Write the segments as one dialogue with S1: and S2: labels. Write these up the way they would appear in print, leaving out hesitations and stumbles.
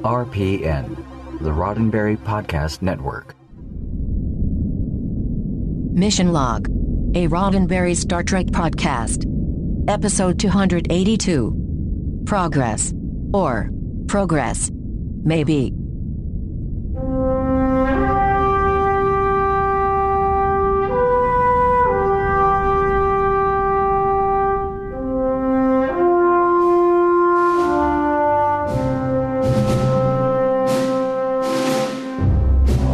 S1: RPN, the Roddenberry Podcast Network.
S2: Mission Log, a Roddenberry Star Trek podcast. Episode 282. Progress. Or Progress. Maybe.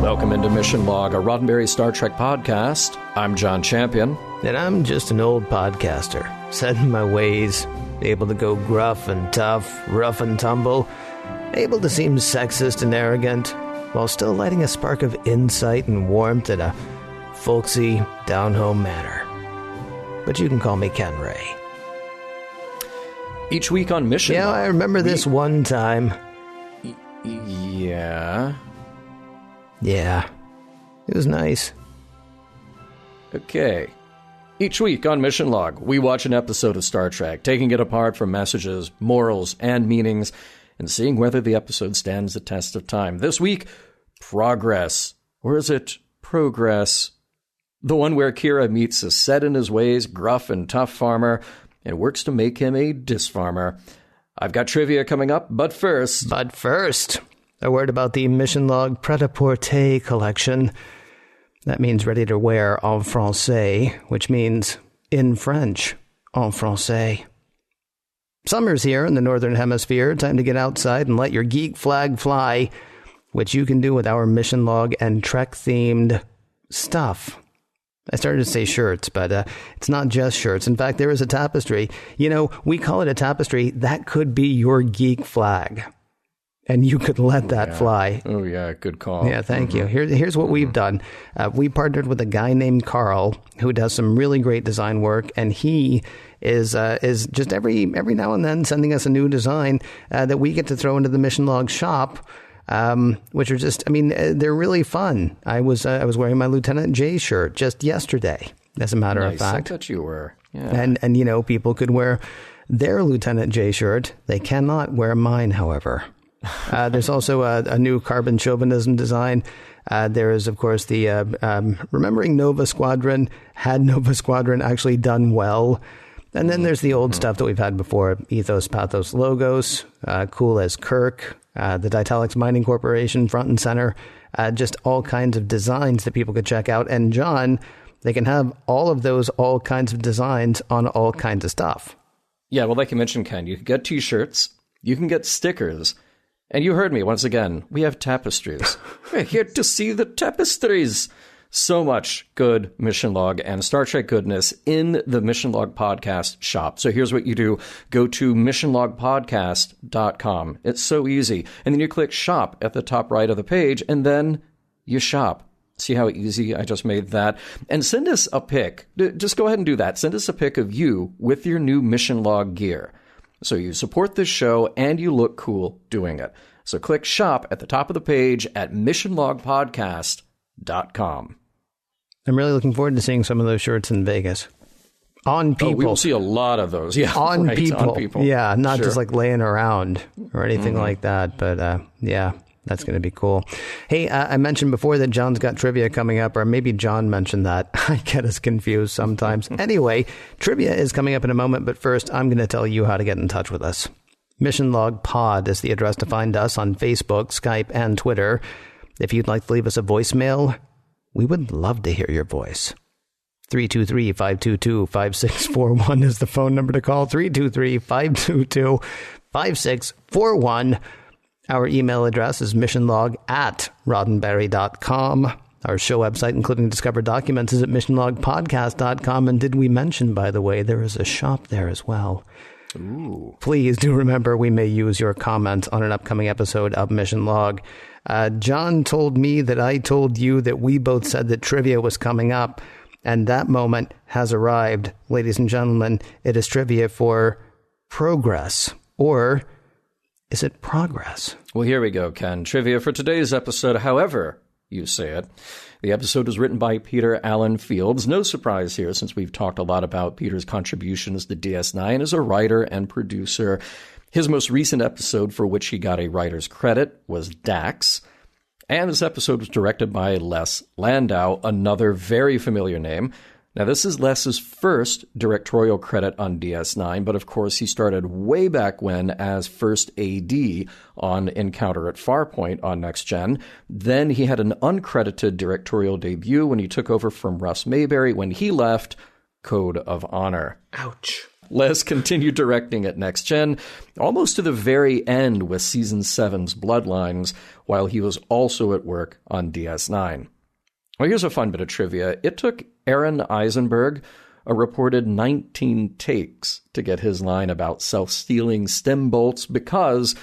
S3: Welcome into Mission Log, a Roddenberry Star Trek podcast. I'm John Champion.
S4: And I'm just an old podcaster, set in my ways, able to go gruff and tough, rough and tumble, able to seem sexist and arrogant, while still lighting a spark of insight and warmth in a folksy, down-home manner. But you can call me Ken Ray.
S3: Each week on Mission Log...
S4: I remember this one time.
S3: Yeah?
S4: Yeah. It was nice.
S3: Okay. Each week on Mission Log, we watch an episode of Star Trek, taking it apart from messages, morals, and meanings, and seeing whether the episode stands the test of time. This week, Progress. Or is it Progress? The one where Kira meets a set-in-his-ways, gruff and tough farmer, and works to make him a disfarmer. I've got trivia coming up, but first... a word about the Mission Log Pret-a-Porter collection. That means ready to wear en français, which means in French, en français. Summer's here in the Northern Hemisphere. Time to get outside and let your geek flag fly, which you can do with our Mission Log and Trek-themed stuff. I started to say shirts, but it's not just shirts. In fact, there is a tapestry. You know, we call it a tapestry. That could be your geek flag. And you could let that fly. Oh, yeah, good call.
S4: Yeah, thank you. Here's what we've done. We partnered with a guy named Carl who does some really great design work, and he is just every now and then sending us a new design that we get to throw into the Mission Log shop, which are just, they're really fun. I was wearing my Lieutenant J shirt just yesterday, as a matter of fact.
S3: I bet you were. Yeah.
S4: And you know, people could wear their Lieutenant J shirt. They cannot wear mine, however. There's also a new carbon chauvinism design. There is, of course, the remembering Nova Squadron. Had Nova Squadron actually done well? And then there's the old stuff that we've had before. Ethos, Pathos, Logos. Cool as Kirk. The Ditalics Mining Corporation, front and center. Just all kinds of designs that people could check out. And John, they can have all of those all kinds of designs on all kinds of stuff.
S3: Yeah, well, like you mentioned, Ken, you can get T-shirts. You can get stickers. And you heard me once again. We have tapestries. We're here to see the tapestries. So much good Mission Log and Star Trek goodness in the Mission Log podcast shop. So here's what you do. Go to missionlogpodcast.com. It's so easy. And then you click shop at the top right of the page, and then you shop. See how easy I just made that? And send us a pic. Just go ahead and do that. Send us a pic of you with your new Mission Log gear. So you support this show and you look cool doing it. So click shop at the top of the page at missionlogpodcast.com.
S4: I'm really looking forward to seeing some of those shirts in Vegas. On people.
S3: Oh, we will see a lot of those. Yeah,
S4: on people. Yeah, not
S3: Sure.
S4: just like laying around or anything like that. But yeah, that's going to be cool. Hey, I mentioned before that John's got trivia coming up, or maybe John mentioned that. I get us confused sometimes. Anyway, trivia is coming up in a moment, but first I'm going to tell you how to get in touch with us. Mission Log Pod is the address to find us on Facebook, Skype, and Twitter. If you'd like to leave us a voicemail, we would love to hear your voice. 323-522-5641 is the phone number to call. 323-522-5641. Our email address is missionlog@roddenberry.com. Our show website, including discovered documents, is at missionlogpodcast.com. And did we mention, by the way, there is a shop there as well.
S3: Ooh.
S4: Please do remember we may use your comments on an upcoming episode of Mission Log. John told me that I told you that we both said that trivia was coming up, and that moment has arrived. Ladies and gentlemen, it is trivia for Progress, or is it Progress?
S3: Well, here we go, Ken. Trivia for today's episode. However, you say it. The episode was written by Peter Allen Fields. No surprise here, since we've talked a lot about Peter's contributions to DS9 as a writer and producer. His most recent episode, for which he got a writer's credit, was Dax. And this episode was directed by Les Landau, another very familiar name. Now, this is Les's first directorial credit on DS9, but of course he started way back when as first AD on Encounter at Farpoint on Next Gen. Then he had an uncredited directorial debut when he took over from Russ Mayberry when he left Code of Honor.
S4: Ouch.
S3: Les continued directing at Next Gen almost to the very end with Season 7's Bloodlines, while he was also at work on DS9. Well, here's a fun bit of trivia. It took Aaron Eisenberg a reported 19 takes to get his line about self-stealing stem bolts because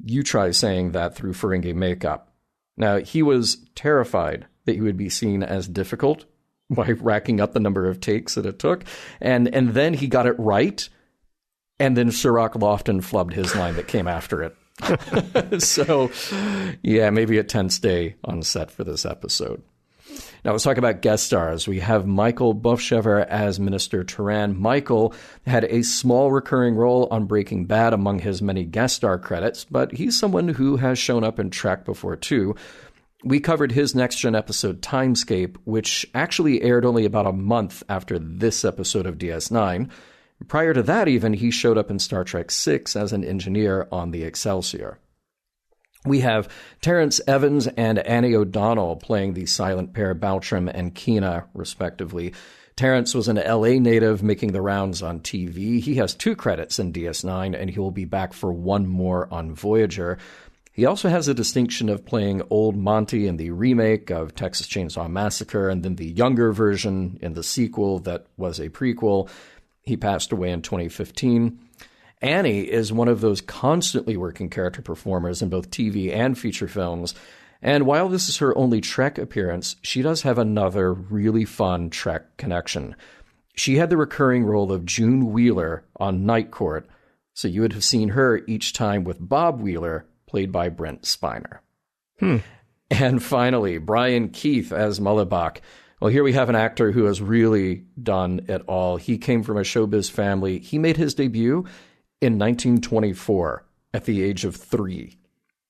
S3: you try saying that through Ferengi makeup. Now, he was terrified that he would be seen as difficult by racking up the number of takes that it took. And then he got it right. And then Sirach Lofton flubbed his line that came after it. So, yeah, maybe a tense day on set for this episode. Now, let's talk about guest stars. We have Michael Bofshever as Minister Turan. Michael had a small recurring role on Breaking Bad among his many guest star credits, but he's someone who has shown up in Trek before, too. We covered his Next Gen episode, Timescape, which actually aired only about a month after this episode of DS9. Prior to that, even, he showed up in Star Trek VI as an engineer on the Excelsior. We have Terrence Evans and Annie O'Donnell playing the silent pair Baltram and Keena, respectively. Terrence was an LA native making the rounds on TV. He has 2 credits in DS9, and he will be back for 1 more on Voyager. He also has the distinction of playing Old Monty in the remake of Texas Chainsaw Massacre, and then the younger version in the sequel that was a prequel. He passed away in 2015. Annie is one of those constantly working character performers in both TV and feature films. And while this is her only Trek appearance, she does have another really fun Trek connection. She had the recurring role of June Wheeler on Night Court, so you would have seen her each time with Bob Wheeler, played by Brent Spiner. And finally, Brian Keith as Mullibok. Well, here we have an actor who has really done it all. He came from a showbiz family. He made his debut in 1924 at the age of 3.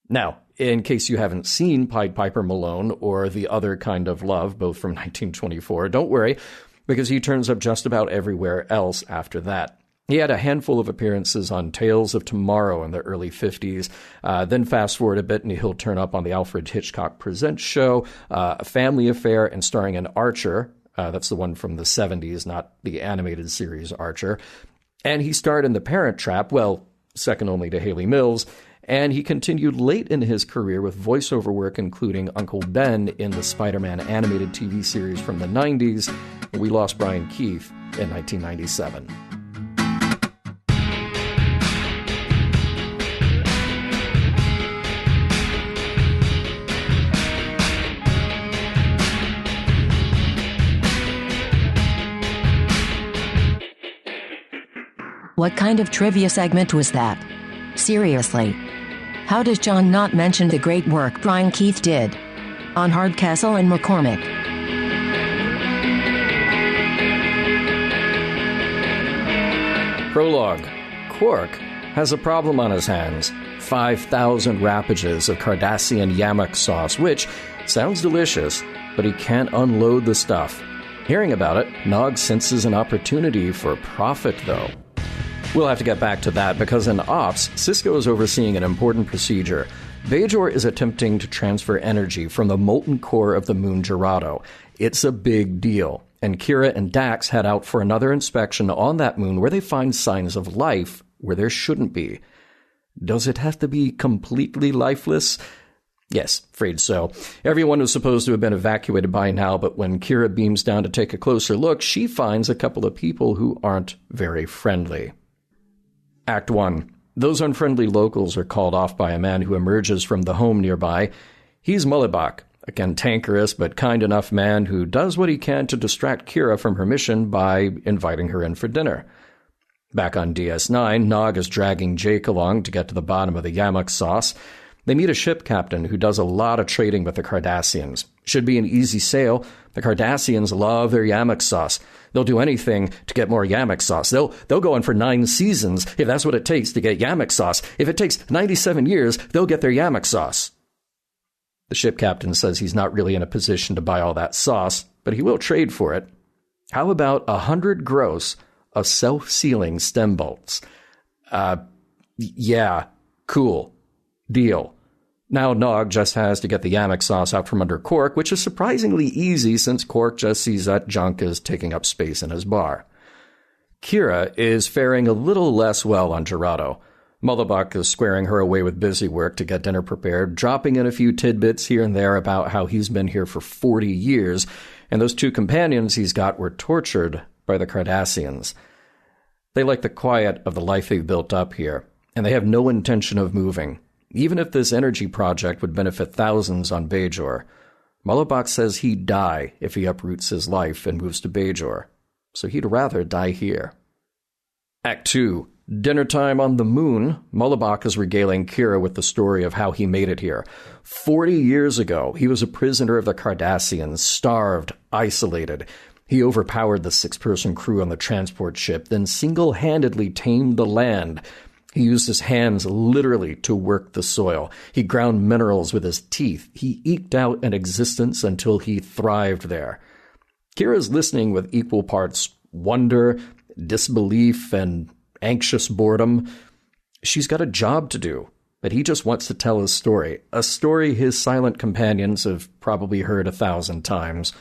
S3: Now, in case you haven't seen Pied Piper Malone or The Other Kind of Love, both from 1924, don't worry, because he turns up just about everywhere else after that. He had a handful of appearances on Tales of Tomorrow in the early 50s. Then fast forward a bit and he'll turn up on the Alfred Hitchcock Presents show, A Family Affair, and starring in Archer. That's the one from the 70s, not the animated series Archer. And he starred in The Parent Trap, well, second only to Haley Mills. And he continued late in his career with voiceover work, including Uncle Ben in the Spider-Man animated TV series from the 90s. We lost Brian Keith in 1997.
S2: What kind of trivia segment was that? Seriously. How does John not mention the great work Brian Keith did on Hardcastle and McCormick?
S3: Prologue. Quark has a problem on his hands. 5,000 wrappages of Cardassian yamok sauce, which sounds delicious, but he can't unload the stuff. Hearing about it, Nog senses an opportunity for profit, though. We'll have to get back to that because in Ops, Sisko is overseeing an important procedure. Bajor is attempting to transfer energy from the molten core of the moon Gerado. It's a big deal, and Kira and Dax head out for another inspection on that moon where they find signs of life where there shouldn't be. Does it have to be completely lifeless? Yes, afraid so. Everyone was supposed to have been evacuated by now, but when Kira beams down to take a closer look, she finds a couple of people who aren't very friendly. Act 1. Those unfriendly locals are called off by a man who emerges from the home nearby. He's Mullibok, a cantankerous but kind enough man who does what he can to distract Kira from her mission by inviting her in for dinner. Back on DS9, Nog is dragging Jake along to get to the bottom of the yamok sauce. They meet a ship captain who does a lot of trading with the Cardassians. Should be an easy sail. The Cardassians love their yamok sauce. They'll do anything to get more yamok sauce. They'll go in for 9 seasons if that's what it takes to get yamok sauce. If it takes 97 years, they'll get their yamok sauce. The ship captain says he's not really in a position to buy all that sauce, but he will trade for it. How about 100 gross of self-sealing stem bolts? Yeah, cool. Deal. Now Nog just has to get the yamok sauce out from under Quark, which is surprisingly easy since Quark just sees that junk as taking up space in his bar. Kira is faring a little less well on Jurado. Mullibok is squaring her away with busy work to get dinner prepared, dropping in a few tidbits here and there about how he's been here for 40 years, and those 2 companions he's got were tortured by the Cardassians. They like the quiet of the life they've built up here, and they have no intention of moving, even if this energy project would benefit thousands on Bajor. Mullibok says he'd die if he uproots his life and moves to Bajor, so he'd rather die here. Act 2. Dinner time on the moon. Mullibok is regaling Kira with the story of how he made it here. 40 years ago, he was a prisoner of the Cardassians, starved, isolated. He overpowered the 6-person crew on the transport ship, then single-handedly tamed the land. He used his hands literally to work the soil. He ground minerals with his teeth. He eked out an existence until he thrived there. Kira's listening with equal parts wonder, disbelief, and anxious boredom. She's got a job to do, but he just wants to tell his story, a story his silent companions have probably heard 1,000 times.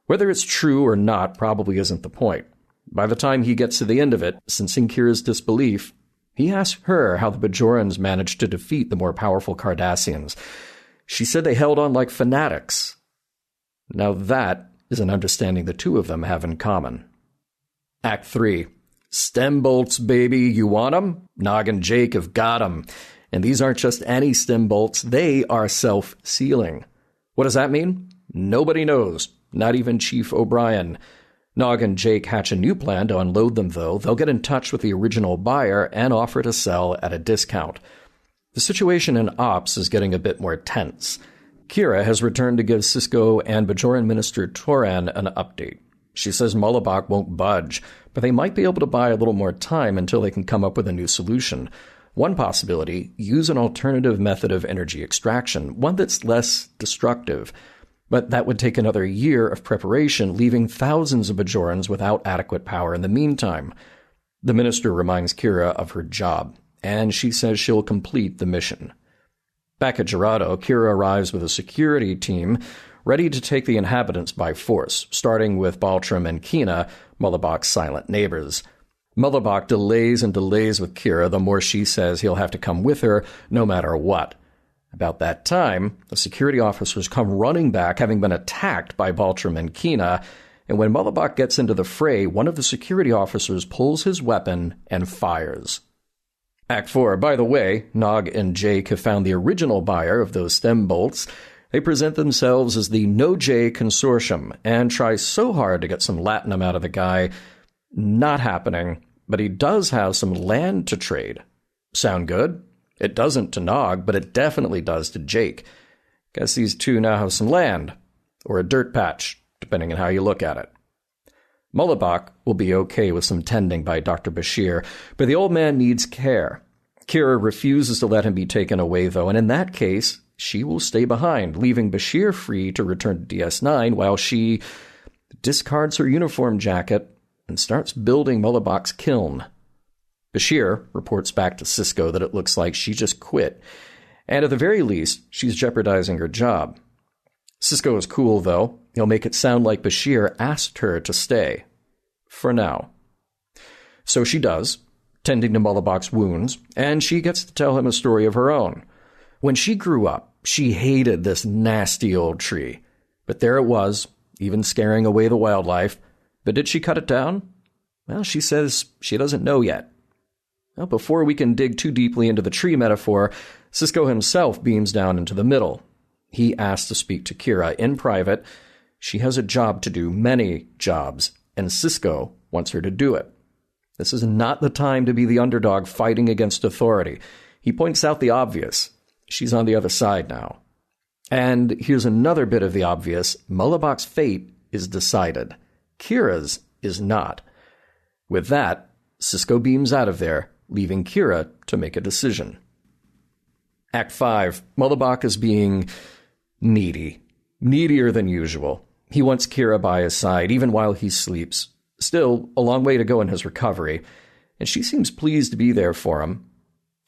S3: Whether it's true or not probably isn't the point. By the time he gets to the end of it, sensing Kira's disbelief, he asks her how the Bajorans managed to defeat the more powerful Cardassians. She said they held on like fanatics. Now that is an understanding the 2 of them have in common. Act 3. Stem bolts, baby, you want 'em? Nog and Jake have got 'em. And these aren't just any stem bolts, they are self-sealing. What does that mean? Nobody knows, not even Chief O'Brien. Nog and Jake hatch a new plan to unload them, though. They'll get in touch with the original buyer and offer to sell at a discount. The situation in Ops is getting a bit more tense. Kira has returned to give Sisko and Bajoran Minister Toran an update. She says Mullibok won't budge, but they might be able to buy a little more time until they can come up with a new solution. One possibility, use an alternative method of energy extraction, one that's less destructive. But that would take another year of preparation, leaving thousands of Bajorans without adequate power in the meantime. The minister reminds Kira of her job, and she says she'll complete the mission. Back at Jurado, Kira arrives with a security team ready to take the inhabitants by force, starting with Baltram and Kina, Mullibok's silent neighbors. Mullibok delays and delays with Kira, the more she says he'll have to come with her, no matter what. About that time, the security officers come running back, having been attacked by Baltram and Kina, and when Mullibok gets into the fray, one of the security officers pulls his weapon and fires. Act 4. By the way, Nog and Jake have found the original buyer of those stem bolts. They present themselves as the No-J Consortium and try so hard to get some latinum out of the guy. Not happening, but he does have some land to trade. Sound good? It doesn't to Nog, but it definitely does to Jake. Guess these 2 now have some land, or a dirt patch, depending on how you look at it. Mullibok will be okay with some tending by Dr. Bashir, but the old man needs care. Kira refuses to let him be taken away, though, and in that case, she will stay behind, leaving Bashir free to return to DS9 while she discards her uniform jacket and starts building Mullibok's kiln. Bashir reports back to Sisko that it looks like she just quit, and at the very least, she's jeopardizing her job. Sisko is cool, though. He'll make it sound like Bashir asked her to stay. For now. So she does, tending to Mullibok's wounds, and she gets to tell him a story of her own. When she grew up, she hated this nasty old tree. But there it was, even scaring away the wildlife. But did she cut it down? Well, she says she doesn't know yet. Well, before we can dig too deeply into the tree metaphor, Sisko himself beams down into the middle. He asks to speak to Kira in private. She has a job to do, many jobs, and Sisko wants her to do it. This is not the time to be the underdog fighting against authority. He points out the obvious. She's on the other side now. And here's another bit of the obvious. Mullibok's fate is decided. Kira's is not. With that, Sisko beams out of there, leaving Kira to make a decision. Act 5. Mullibok is being needy. Needier than usual. He wants Kira by his side, even while he sleeps. Still, a long way to go in his recovery, and she seems pleased to be there for him.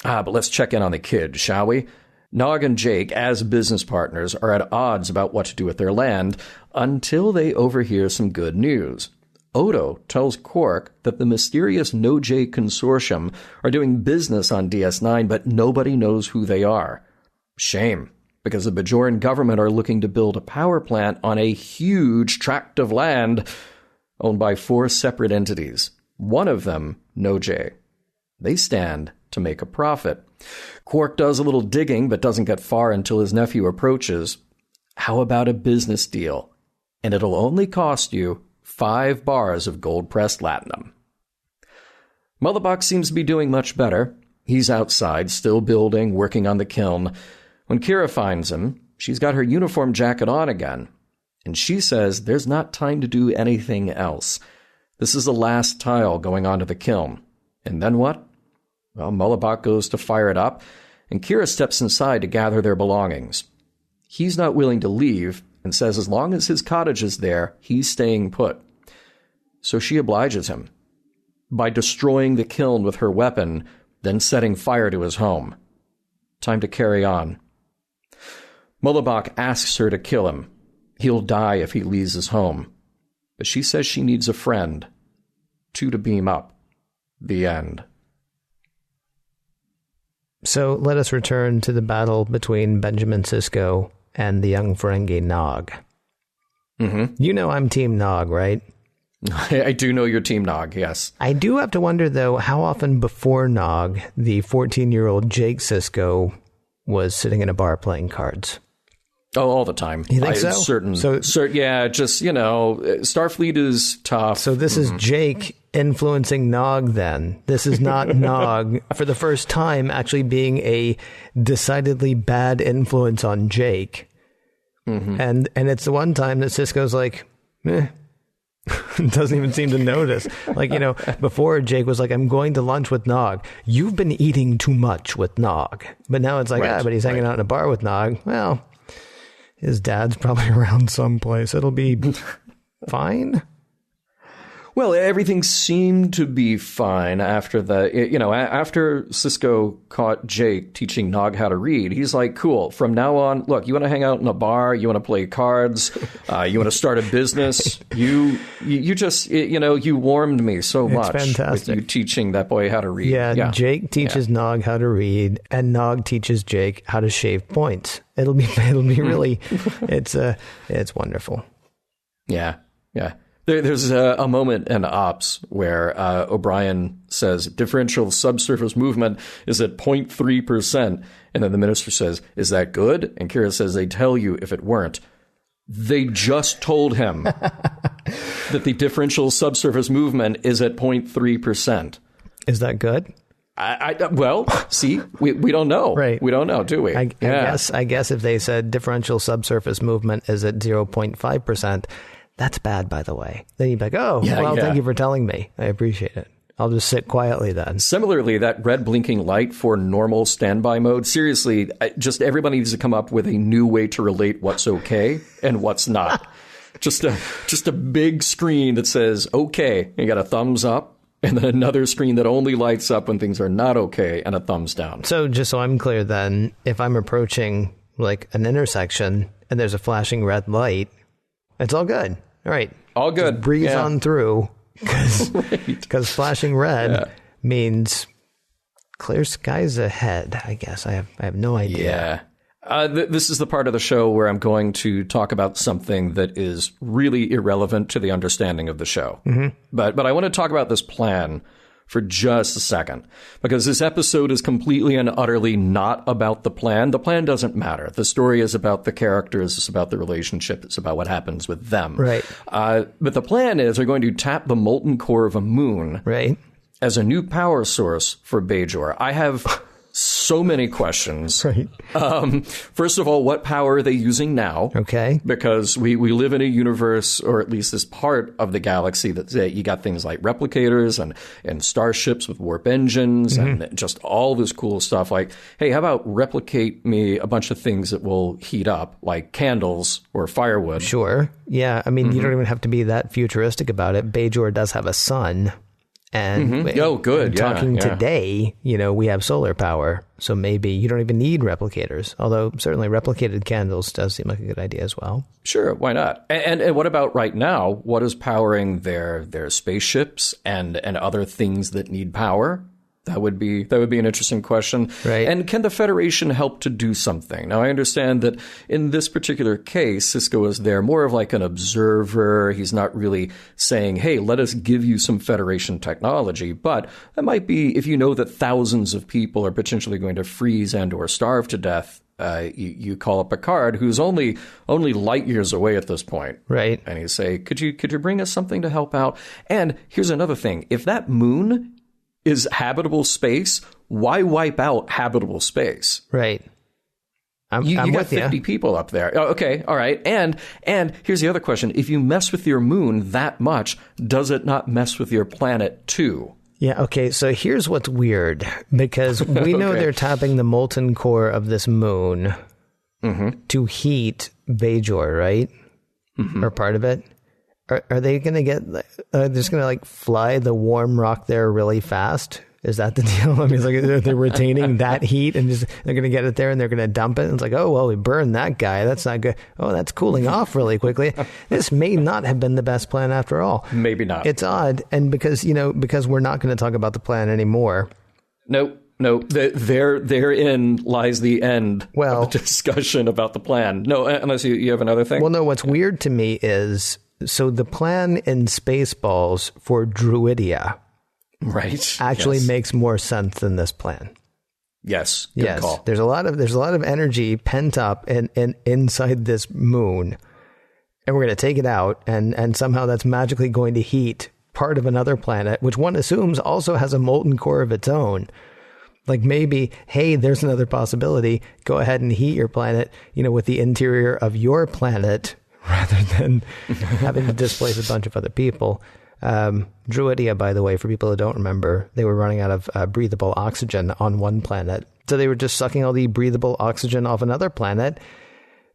S3: But let's check in on the kid, shall we? Nog and Jake, as business partners, are at odds about what to do with their land until they overhear some good news. Odo tells Quark that the mysterious No-J Consortium are doing business on DS9, but nobody knows who they are. Shame, because the Bajoran government are looking to build a power plant on a huge tract of land owned by 4 separate entities. One of them, No-J. They stand to make a profit. Quark does a little digging, but doesn't get far until his nephew approaches. How about a business deal? And it'll only cost you 5 bars of gold-pressed latinum. Mullibok seems to be doing much better. He's outside, still building, working on the kiln. When Kira finds him, she's got her uniform jacket on again. And she says there's not time to do anything else. This is the last tile going onto the kiln. And then what? Well, Mullibok goes to fire it up, and Kira steps inside to gather their belongings. He's not willing to leave, and says as long as his cottage is there, he's staying put. So she obliges him by destroying the kiln with her weapon, then setting fire to his home. Time to carry on. Mullibok asks her to kill him. He'll die if he leaves his home. But she says she needs a friend. 2 to beam up. The end.
S4: So let us return to the battle between Benjamin Sisko and the young Ferengi Nog.
S3: Mm-hmm.
S4: You know I'm Team Nog, right?
S3: I do know you're Team Nog, yes.
S4: I do have to wonder, though, how often before Nog, the 14-year-old Jake Sisko was sitting in a bar playing cards.
S3: Oh, all the time.
S4: You think so?
S3: Yeah, just, Starfleet is tough.
S4: So this is Jake influencing Nog then. This is not Nog, for the first time, actually being a decidedly bad influence on Jake. Mm-hmm. And it's the one time that Sisko's like, doesn't even seem to notice. Before Jake was like, I'm going to lunch with Nog. You've been eating too much with Nog. But now it's like, but he's hanging out in a bar with Nog. Well, his dad's probably around someplace. It'll be fine.
S3: Well, everything seemed to be fine after after Sisko caught Jake teaching Nog how to read. He's like, cool, from now on, look, you want to hang out in a bar, you want to play cards, you want to start a business, you just, you warmed me so much.
S4: It's fantastic.
S3: With you teaching that boy how to read.
S4: Yeah. Jake teaches Nog how to read, and Nog teaches Jake how to shave points. It'll be really, it's wonderful.
S3: Yeah. There's a moment in Ops where O'Brien says differential subsurface movement is at 0.3%. And then the minister says, is that good? And Kira says, they'd tell you if it weren't. They just told him that the differential subsurface movement is at 0.3%.
S4: Is that good?
S3: Well, see, we don't know.
S4: Right.
S3: We don't know, do we?
S4: I guess if they said differential subsurface movement is at 0.5%, that's bad, by the way. Then you'd be like, thank you for telling me. I appreciate it. I'll just sit quietly then.
S3: Similarly, that red blinking light for normal standby mode, seriously, just everybody needs to come up with a new way to relate what's okay and what's not. just a big screen that says, okay, you got a thumbs up, and then another screen that only lights up when things are not okay and a thumbs down.
S4: So just so I'm clear then, if I'm approaching like an intersection and there's a flashing red light, it's all good. All right.
S3: All good.
S4: Just breeze on through, because flashing red means clear skies ahead, I guess. I have no idea.
S3: Yeah. This is the part of the show where I'm going to talk about something that is really irrelevant to the understanding of the show. Mm-hmm. But I want to talk about this plan for just a second, because this episode is completely and utterly not about the plan. The plan doesn't matter. The story is about the characters. It's about the relationship. It's about what happens with them.
S4: Right.
S3: But the plan is they're going to tap the molten core of a moon
S4: right.
S3: as a new power source for Bajor. I have so many questions.
S4: Right.
S3: First of all, what power are they using now?
S4: Okay.
S3: Because we live in a universe, or at least this part of the galaxy, that you got things like replicators and starships with warp engines and just all this cool stuff. Like, hey, how about replicate me a bunch of things that will heat up, like candles or firewood?
S4: Sure. Yeah. I mean, you don't even have to be that futuristic about it. Bajor does have a sun. And
S3: good.
S4: Talking today, we have solar power, so maybe you don't even need replicators. Although certainly replicated candles does seem like a good idea as well.
S3: Sure, why not? And what about right now? What is powering their spaceships and other things that need power? That would be an interesting question.
S4: Right.
S3: And can the Federation help to do something? Now, I understand that in this particular case, Sisko is there more of like an observer. He's not really saying, hey, let us give you some Federation technology. But that might be if you know that thousands of people are potentially going to freeze and or starve to death. You call up Picard, who's only light years away at this point.
S4: Right.
S3: And you say, could you bring us something to help out? And here's another thing. If that moon is habitable space, why wipe out habitable space?
S4: Right.
S3: You got
S4: with
S3: 50 people up there. Oh, okay, all right. And here's the other question. If you mess with your moon that much, does it not mess with your planet too?
S4: Yeah, okay, so here's what's weird, because we know they're tapping the molten core of this moon to heat Bajor, right? Or part of it? Are they going to get, just going to like fly the warm rock there really fast? Is that the deal? I mean, it's like they're retaining that heat and they're going to get it there and they're going to dump it. And it's like, oh, well, we burned that guy. That's not good. Oh, that's cooling off really quickly. This may not have been the best plan after all.
S3: Maybe not.
S4: It's odd. And because we're not going to talk about the plan anymore.
S3: Nope. No, therein lies the end of the discussion about the plan. No, unless you have another thing.
S4: Well, no, what's weird to me is, so the plan in Spaceballs for Druidia actually makes more sense than this plan.
S3: Yes, good call.
S4: There's a lot of energy pent up inside this moon, and we're going to take it out, and somehow that's magically going to heat part of another planet, which one assumes also has a molten core of its own. Like maybe, hey, there's another possibility. Go ahead and heat your planet, with the interior of your planet, rather than having to displace a bunch of other people. Druidia, by the way, for people who don't remember, they were running out of breathable oxygen on one planet. So they were just sucking all the breathable oxygen off another planet,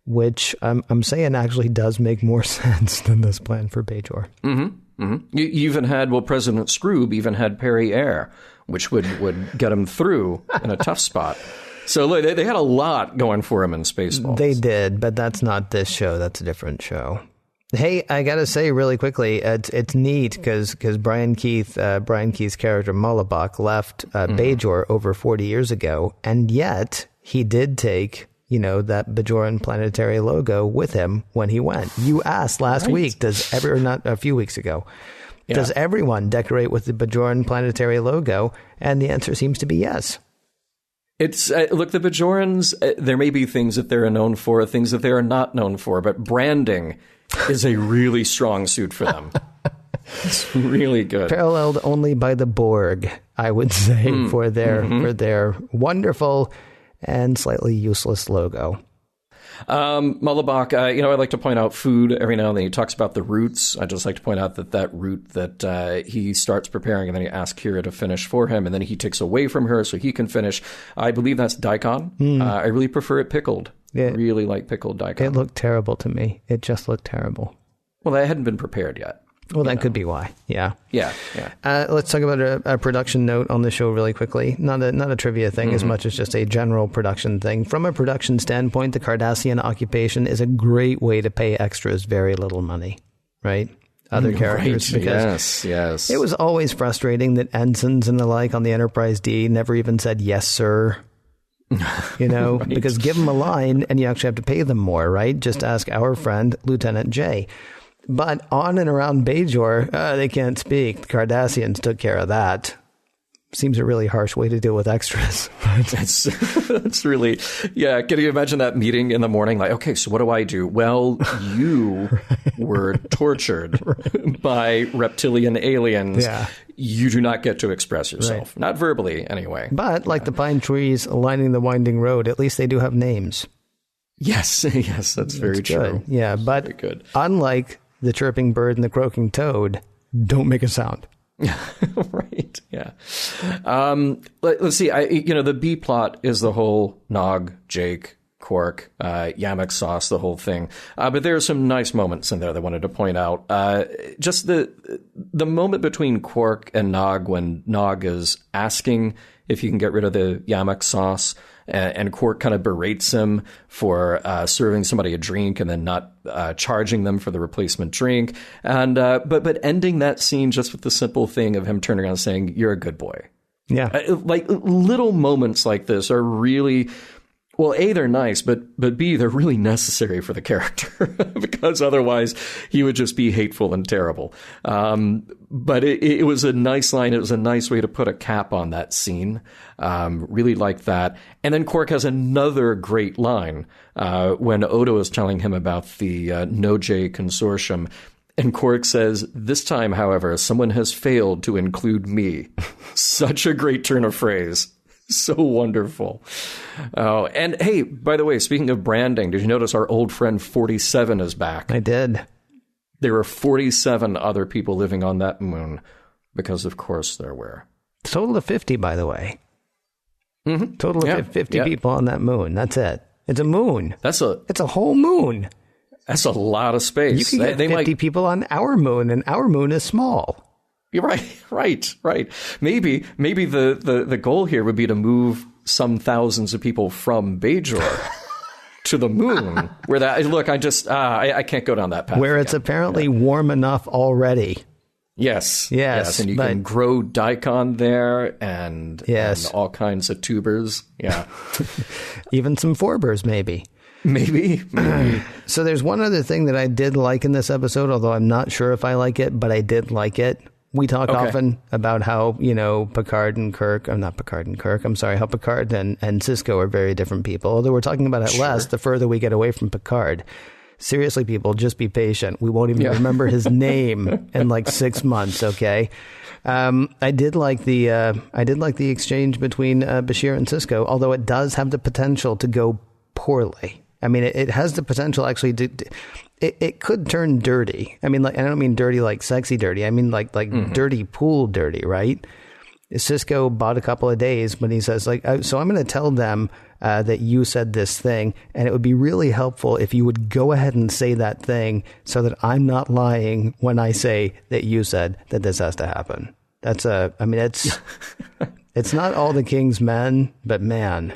S4: which I'm saying actually does make more sense than this plan for Bajor.
S3: You even had, President Scroob even had Perry Air, which would get him through in a tough spot. So look, they had a lot going for him in Spaceballs.
S4: They did, but that's not this show. That's a different show. Hey, I got to say really quickly, it's neat because Brian Keith's character Mullibok left Bajor over 40 years ago, and yet he did take, that Bajoran planetary logo with him when he went. You asked last week, or not a few weeks ago, does everyone decorate with the Bajoran planetary logo? And the answer seems to be yes.
S3: It's look, the Bajorans, there may be things that they're known for, things that they are not known for, but branding is a really strong suit for them. It's really good.
S4: Paralleled only by the Borg, I would say, for their wonderful and slightly useless logo.
S3: Mullibok, I'd like to point out food every now and then. He talks about the roots. I'd just like to point out that root that he starts preparing and then he asks Kira to finish for him and then he takes away from her so he can finish. I believe that's daikon. I really prefer it pickled. I really like pickled daikon.
S4: It looked terrible to me. It just looked terrible.
S3: Well, that hadn't been prepared yet.
S4: Well, that could be why. Yeah.
S3: Let's
S4: talk about a production note on the show really quickly. Not a trivia thing as much as just a general production thing. From a production standpoint, the Cardassian occupation is a great way to pay extras very little money, right? Other characters.
S3: Right.
S4: Because
S3: yes.
S4: It was always frustrating that ensigns and the like on the Enterprise D never even said, yes, sir. Right. Because give them a line and you actually have to pay them more, right? Just ask our friend, Lieutenant J. But on and around Bajor, they can't speak. The Cardassians took care of that. seems a really harsh way to deal with extras.
S3: That's really, yeah. Can you imagine that meeting in the morning? Like, okay, so what do I do? Well, you were tortured by reptilian aliens.
S4: Yeah.
S3: You do not get to express yourself. Not verbally, anyway.
S4: But like the pine trees lining the winding road, at least they do have names.
S3: Yes, that's very true.
S4: Good. Yeah, but
S3: very good.
S4: Unlike the chirping bird and the croaking toad, don't make a sound.
S3: Right. Yeah. Let's see. The B plot is the whole Nog, Jake, Quark, yamok sauce, the whole thing. But there are some nice moments in there that I wanted to point out. Just the moment between Quark and Nog when Nog is asking if he can get rid of the yamok sauce. And Quark kind of berates him for serving somebody a drink and then not charging them for the replacement drink. And but ending that scene just with the simple thing of him turning around and saying, "You're a good boy."
S4: Yeah.
S3: Like little moments like this are really, well, A, they're nice, but B, they're really necessary for the character because otherwise he would just be hateful and terrible. But it was a nice line. It was a nice way to put a cap on that scene. Really liked that. And then Quark has another great line when Odo is telling him about the Noj consortium. And Quark says, "This time, however, someone has failed to include me." Such a great turn of phrase. So wonderful. Oh, and hey, by the way, speaking of branding, did you notice our old friend 47 is back?
S4: I did.
S3: There were 47 other people living on that moon because, of course, there were.
S4: Total of 50, by the way.
S3: Mm-hmm.
S4: Total of 50 people on that moon. That's it. It's a moon. It's a whole moon.
S3: That's a lot of space.
S4: You can get 50 people on our moon, and our moon is small.
S3: You're right. Maybe the goal here would be to move some thousands of people from Bajor to the moon. Where that look, I can't go down that path.
S4: Where it's apparently warm enough already.
S3: Yes, and you can grow daikon there, and all kinds of tubers. Yeah,
S4: even some forbers, maybe.
S3: Maybe.
S4: So there's one other thing that I did like in this episode, although I'm not sure if I like it, but I did like it. We talk often about how, Picard and Kirk, how Picard and Sisko are very different people. Although we're talking about it less the further we get away from Picard. Seriously, people, just be patient. We won't even remember his name in like 6 months, okay? I did like the exchange between Bashir and Sisko, although it does have the potential to go poorly. I mean, it has the potential actually to it could turn dirty. I mean, like, I don't mean dirty like sexy dirty. I mean like dirty pool dirty, right? Sisko bought a couple of days, but he says like, so I'm going to tell them that you said this thing, and it would be really helpful if you would go ahead and say that thing so that I'm not lying when I say that you said that this has to happen. It's not all the king's men, but man.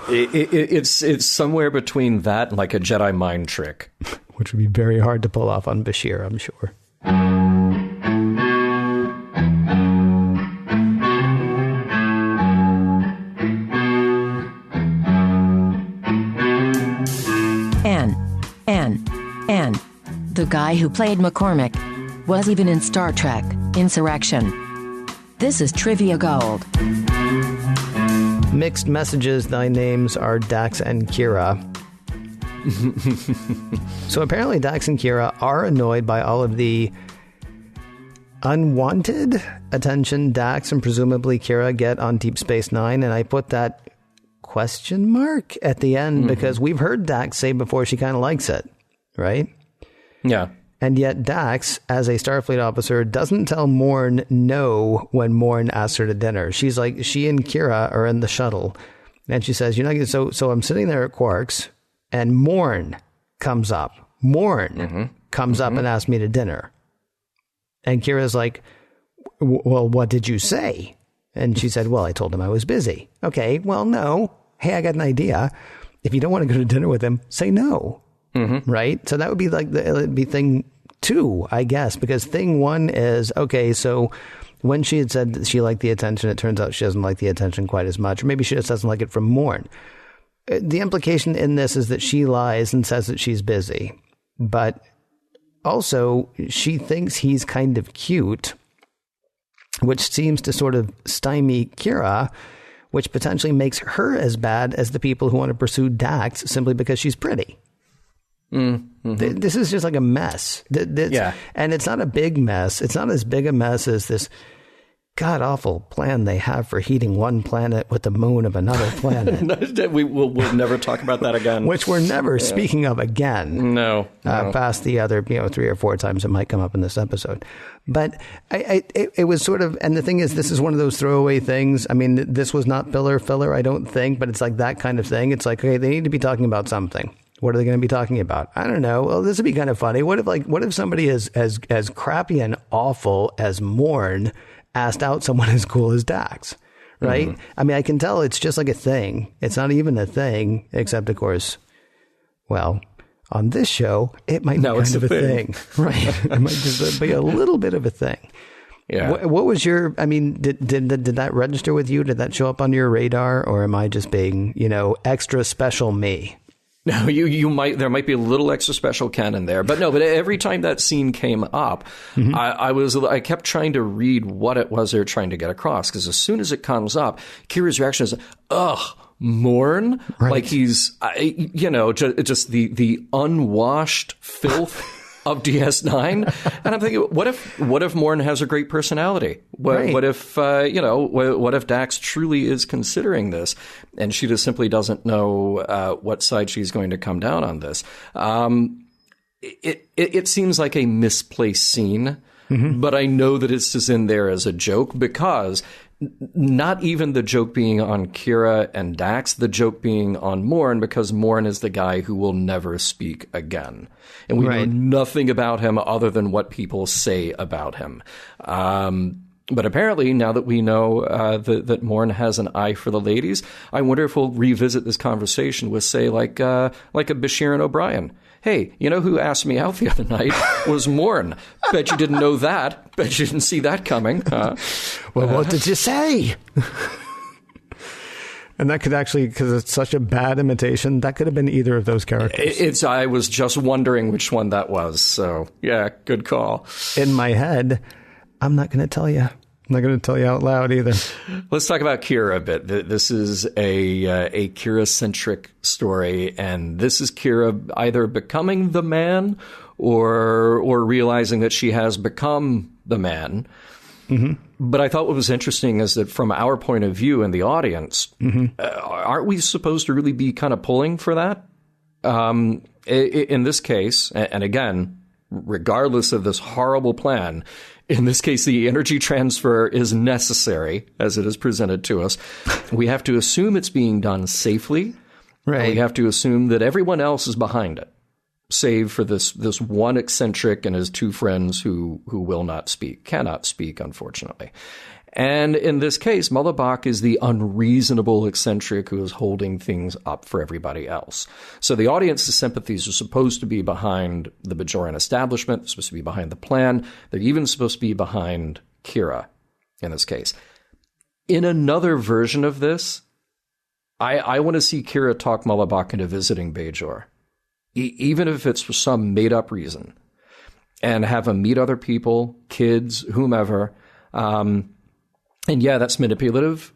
S3: It's somewhere between that and like a Jedi mind trick.
S4: Which would be very hard to pull off on Bashir, I'm sure.
S2: And the guy who played McCormick was even in Star Trek Insurrection. This is Trivia Gold.
S4: Mixed messages, thy names are Dax and Kira. So apparently Dax and Kira are annoyed by all of the unwanted attention Dax and presumably Kira get on Deep Space Nine, and I put that question mark at the end because we've heard Dax say before she kind of likes it, right?
S3: Yeah.
S4: And yet Dax, as a Starfleet officer, doesn't tell Morn no when Morn asks her to dinner. She's like, she and Kira are in the shuttle, and she says, "You're not going to." So I'm sitting there at Quark's, and Morn comes up. Morn comes up and asks me to dinner. And Kira's like, "Well, what did you say?" And she said, "Well, I told him I was busy." Okay, well, no. Hey, I got an idea. If you don't want to go to dinner with him, say no. Right? So that would be like it'd be thing 2, I guess, because thing 1 is, okay, so when she had said that she liked the attention, it turns out she doesn't like the attention quite as much, or maybe she just doesn't like it from Morn. The implication in this is that she lies and says that she's busy, but also she thinks he's kind of cute which seems to sort of stymie Kira, which potentially makes her as bad as the people who want to pursue Dax simply because she's pretty. Mm-hmm. This is just like a mess. And it's not a big mess. It's not as big a mess as this god-awful plan they have for heating one planet with the moon of another planet.
S3: We'll never talk about that again.
S4: Which we're never speaking of again.
S3: No.
S4: Past the other, 3 or 4 times it might come up in this episode. But it was sort of, and the thing is, this is one of those throwaway things. I mean, this was not filler, I don't think, but it's like that kind of thing. It's like, okay, they need to be talking about something. What are they going to be talking about? I don't know. Well, this would be kind of funny. What if somebody as crappy and awful as Morn asked out someone as cool as Dax, right? Mm-hmm. I mean, I can tell it's just like a thing. It's not even a thing, except, of course, well, on this show, it might be kind of a thing, right? It might just be a little bit of a thing. Yeah. What was your, I mean, did that register with you? Did that show up on your radar? Or am I just being, extra special me?
S3: No, there might be a little extra special Ken in there, but every time that scene came up, mm-hmm. I kept trying to read what it was they were trying to get across, because as soon as it comes up, Kira's reaction is, ugh, Morn, right. Like he's, just the unwashed filth of DS9. And I'm thinking, what if Morn has a great personality? What if Dax truly is considering this and she just simply doesn't know what side she's going to come down on this? It seems like a misplaced scene, mm-hmm. but I know that it's just in there as a joke, because not even the joke being on Kira and Dax, the joke being on Morn, because Morn is the guy who will never speak again. And we know nothing about him other than what people say about him. But apparently, now that we know that Morn has an eye for the ladies, I wonder if we'll revisit this conversation with, say, like a Bashir and O'Brien. Hey, you know who asked me out the other night was Morn. Bet you didn't know that. Bet you didn't see that coming.
S4: Well, what did you say? And that could actually, because it's such a bad imitation, that could have been either of those characters.
S3: I was just wondering which one that was. So, yeah, good call.
S4: In my head, I'm not going to tell you. I'm not going to tell you out loud either.
S3: Let's talk about Kira a bit. This is a Kira-centric story, and this is Kira either becoming the man or realizing that she has become the man. Mm-hmm. But I thought what was interesting is that from our point of view in the audience, mm-hmm. Aren't we supposed to really be kind of pulling for that? In this case, and again, regardless of this horrible plan, in this case, the energy transfer is necessary as it is presented to us. We have to assume it's being done safely. Right. We have to assume that everyone else is behind it, save for this one eccentric and his 2 friends who cannot speak, unfortunately. And in this case, Mullibok is the unreasonable eccentric who is holding things up for everybody else. So the audience's sympathies are supposed to be behind the Bajoran establishment. They're supposed to be behind the plan. They're even supposed to be behind Kira in this case. In another version of this, I want to see Kira talk Mullibok into visiting Bajor, even if it's for some made-up reason, and have him meet other people, kids, whomever. And yeah, that's manipulative,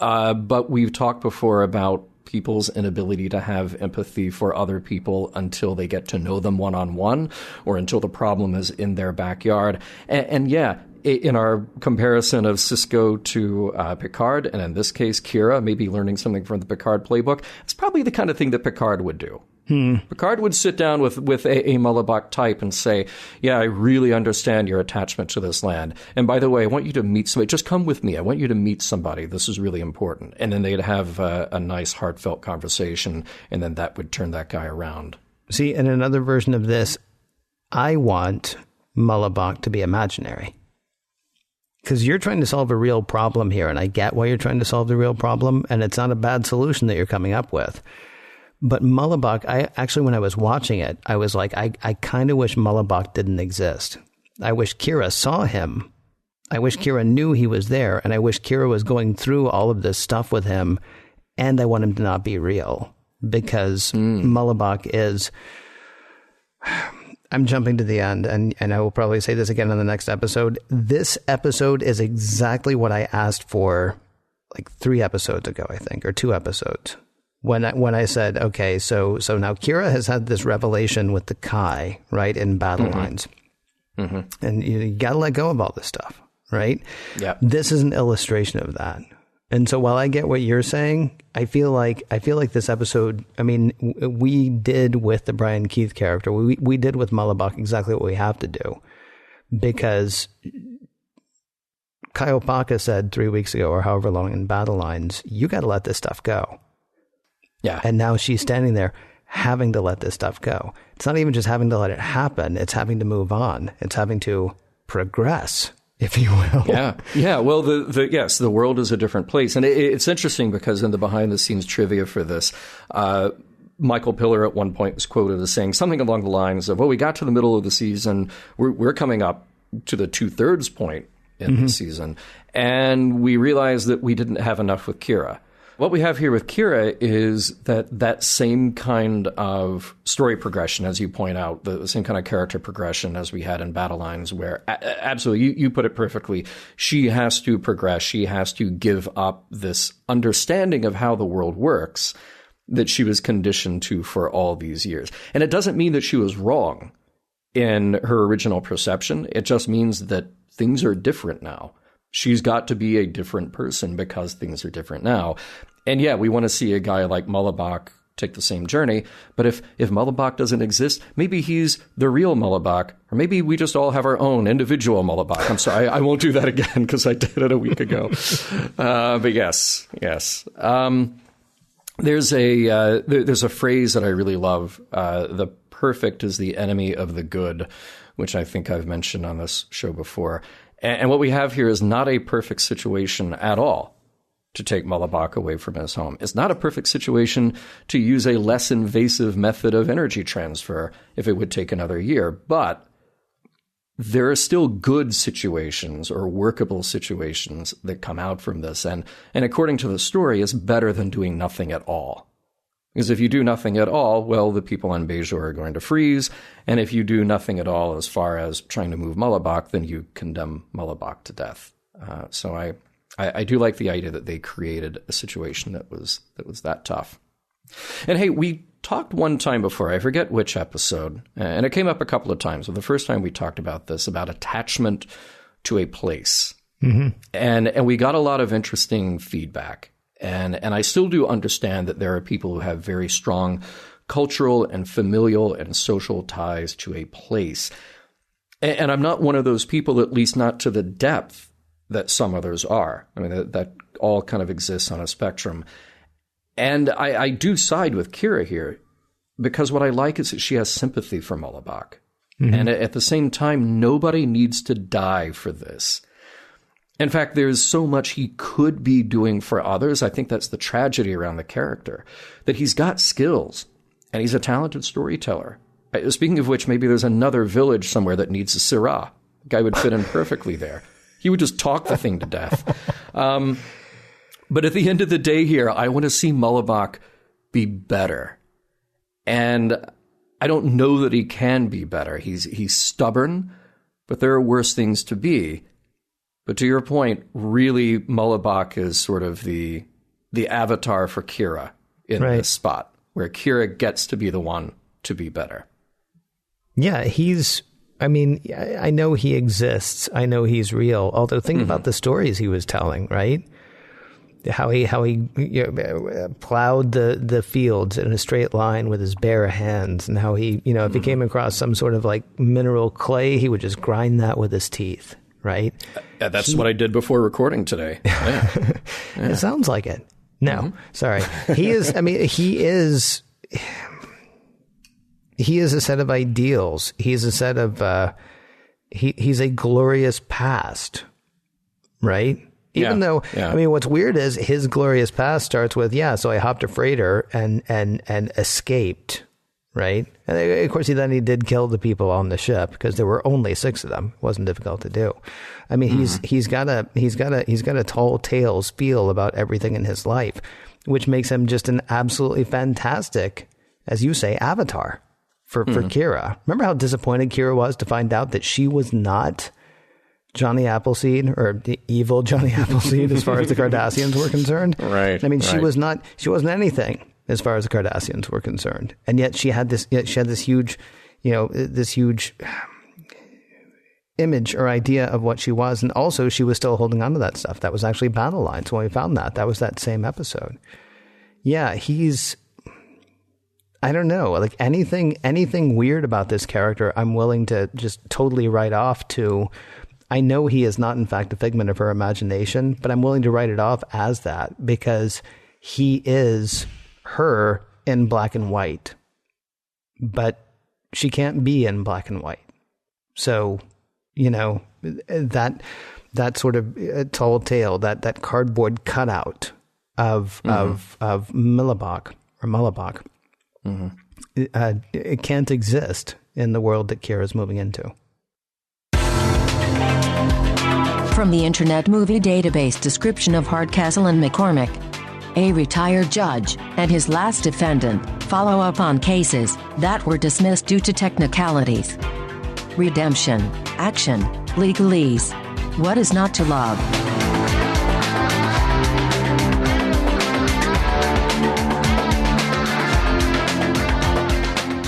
S3: but we've talked before about people's inability to have empathy for other people until they get to know them one-on-one, or until the problem is in their backyard. And yeah, in our comparison of Sisko to Picard, and in this case, Kira, maybe learning something from the Picard playbook, it's probably the kind of thing that Picard would do. Picard would sit down with a Mullibok type and say, yeah, I really understand your attachment to this land. And by the way, I want you to meet somebody. Just come with me. I want you to meet somebody. This is really important. And then they'd have a nice, heartfelt conversation, and then that would turn that guy around.
S4: See, in another version of this, I want Mullibok to be imaginary. Because you're trying to solve a real problem here, and I get why you're trying to solve the real problem, and it's not a bad solution that you're coming up with. But Mullibok, when I was watching it, I was like, I kind of wish Mullibok didn't exist. I wish Kira saw him. I wish Kira knew he was there, and I wish Kira was going through all of this stuff with him, and I want him to not be real. Because Mullibok is... I'm jumping to the end, and I will probably say this again in the next episode. This episode is exactly what I asked for like 3 episodes ago, I think, or 2 episodes. When I said, okay, so now Kira has had this revelation with the Kai, right, in battle lines. Mm-hmm. And you got to let go of all this stuff, right?
S3: Yeah.
S4: This is an illustration of that. And so while I get what you're saying, I feel like this episode, I mean, we did with the Brian Keith character, we did with Mullibok exactly what we have to do. Because Kaiopaka said 3 weeks ago, or however long in battle lines, you got to let this stuff go.
S3: Yeah.
S4: And now she's standing there having to let this stuff go. It's not even just having to let it happen. It's having to move on. It's having to progress, if you will.
S3: Yeah. Yeah. Well, the world is a different place. And it's interesting because in the behind the scenes trivia for this, Michael Piller at one point was quoted as saying something along the lines of, well, we got to the middle of the season. We're coming up to the 2/3 point in the season. And we realized that we didn't have enough with Kira. What we have here with Kira is that same kind of story progression, as you point out, the same kind of character progression as we had in Battle Lines, where absolutely, you put it perfectly, she has to progress. She has to give up this understanding of how the world works that she was conditioned to for all these years. And it doesn't mean that she was wrong in her original perception. It just means that things are different now. She's got to be a different person because things are different now. And yeah, we want to see a guy like Mullibok take the same journey. But if Mullibok doesn't exist, maybe he's the real Mullibok, or maybe we just all have our own individual Mullibok. I'm sorry, I won't do that again because I did it a week ago. But yes. There's a phrase that I really love. The perfect is the enemy of the good, which I think I've mentioned on this show before. And what we have here is not a perfect situation at all to take Mullibok away from his home. It's not a perfect situation to use a less invasive method of energy transfer if it would take another year. But there are still good situations or workable situations that come out from this. And according to the story, it's better than doing nothing at all. Because if you do nothing at all, well, the people on Bajor are going to freeze. And if you do nothing at all as far as trying to move Mullibok, then you condemn Mullibok to death. So I do like the idea that they created a situation that was that tough. And hey, we talked one time before, I forget which episode, and it came up a couple of times. But the first time we talked about this, about attachment to a place. Mm-hmm. And we got a lot of interesting feedback. And I still do understand that there are people who have very strong cultural and familial and social ties to a place. And I'm not one of those people, at least not to the depth that some others are. I mean, that all kind of exists on a spectrum. And I do side with Kira here, because what I like is that she has sympathy for Mullibok. Mm-hmm. And at the same time, nobody needs to die for this. In fact, there's so much he could be doing for others. I think that's the tragedy around the character, that he's got skills and he's a talented storyteller. Speaking of which, maybe there's another village somewhere that needs a Syrah. The guy would fit in perfectly there. He would just talk the thing to death. But at the end of the day here, I want to see Mullibok be better. And I don't know that he can be better. He's stubborn, but there are worse things to be. But to your point, really, Mullibok is sort of the avatar for Kira in this spot, where Kira gets to be the one to be better. Yeah,
S4: I know he exists. I know he's real. Although think about the stories he was telling, right? How he plowed the fields in a straight line with his bare hands, and how he, if he came across some sort of like mineral clay, he would just grind that with his teeth. Right?
S3: That's what I did before recording today. Yeah. Yeah.
S4: It sounds like it. No, sorry. He is a set of ideals. He's a set of, he's a glorious past, right? Even though, what's weird is his glorious past starts with, so I hopped a freighter and escaped. Right. And of course, he did kill the people on the ship because there were only 6 of them. It wasn't difficult to do. I mean, he's got a tall tale spiel about everything in his life, which makes him just an absolutely fantastic, as you say, avatar. for Kira. Remember how disappointed Kira was to find out that she was not Johnny Appleseed, or the evil Johnny Appleseed, as far as the Cardassians were concerned.
S3: Right.
S4: I mean, she wasn't anything as far as the Cardassians were concerned. And yet she had this huge, this huge image or idea of what she was. And also she was still holding on to that stuff. That was actually battle lines when we found that. That was that same episode. Yeah, I don't know, like anything weird about this character, I'm willing to just totally write off to, I know he is not in fact a figment of her imagination, but I'm willing to write it off as that because he is her in black and white, but she can't be in black and white. So, that sort of tall tale, that cardboard cutout of Mullibok or Mullibok, it can't exist in the world that Kira's moving into.
S2: From the Internet Movie Database description of Hardcastle and McCormick, a retired judge and his last defendant follow up on cases that were dismissed due to technicalities. Redemption, action, legalese. What is not to love?